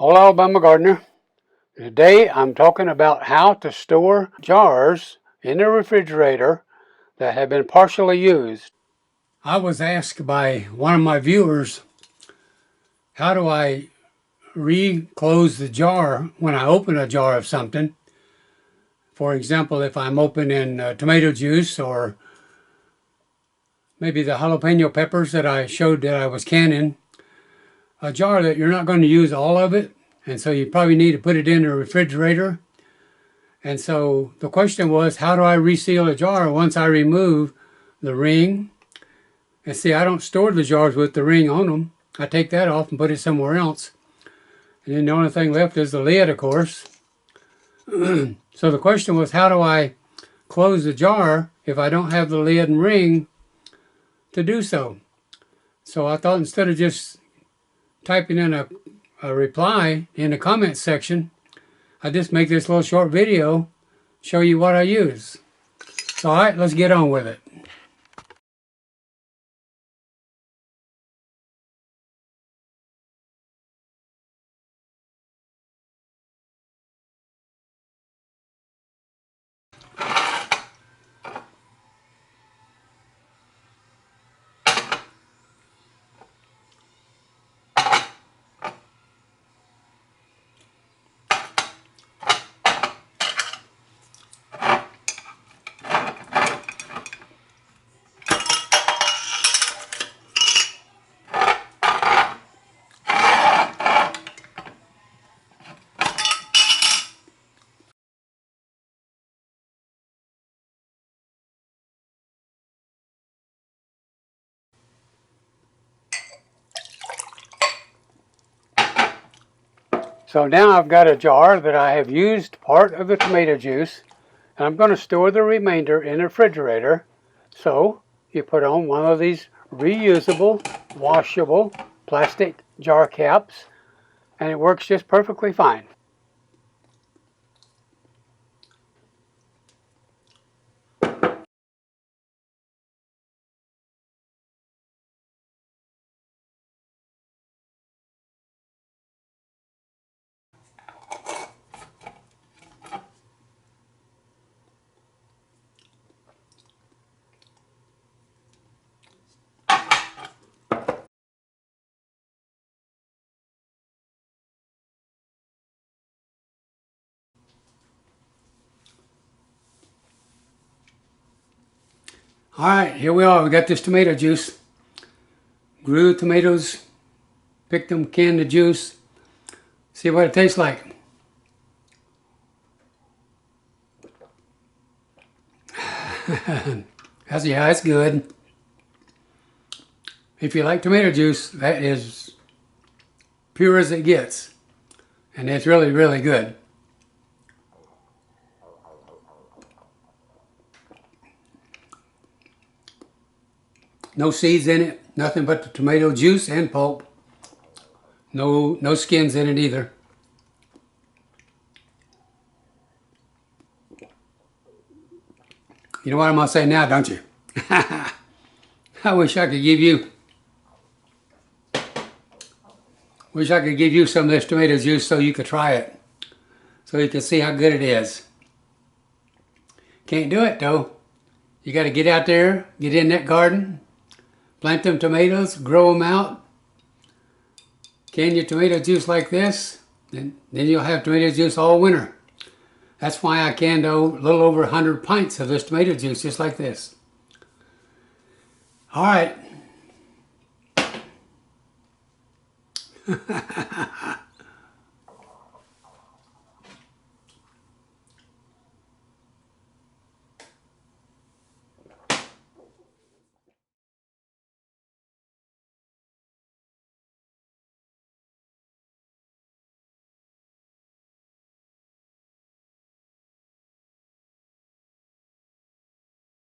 Old Alabama Gardener. Today I'm talking about how to store jars in the refrigerator that have been partially used. I was asked by one of my viewers, how do I re-close the jar when I open a jar of something? For example, if I'm opening tomato juice or maybe the jalapeno peppers that I showed that I was canning, a jar that you're not going to use all of it, and so you probably need to put it in the refrigerator. And so the question was, how do I reseal a jar once I remove the ring? And see, I don't store the jars with the ring on them. I take that off and put it somewhere else. And then the only thing left is the lid, of course. So the question was, how do I close the jar if I don't have the lid and ring to do so? So I thought instead of just typing in a reply in the comments section, I just make this little short video, show you what I use. So all right, let's get on with it. So now I've got a jar that I have used part of the tomato juice, and I'm going to store the remainder in the refrigerator. So you put on one of these reusable, washable plastic jar caps, and it works just perfectly fine. All right, here we are. We got this tomato juice. Grew the tomatoes, picked them, canned the juice. See what it tastes like. Yeah, it's good. If you like tomato juice, that is pure as it gets. And it's really, really good. No seeds in it, nothing but the tomato juice and pulp. No skins in it either. You know what I'm going to say now, don't you? I wish I could give you some of this tomato juice so you could try it. So you can see how good it is. Can't do it though. You got to get out there, get in that garden, plant them tomatoes, grow them out, can your tomato juice like this, and then you'll have tomato juice all winter. That's why I canned a little over 100 pints of this tomato juice just like this. All right,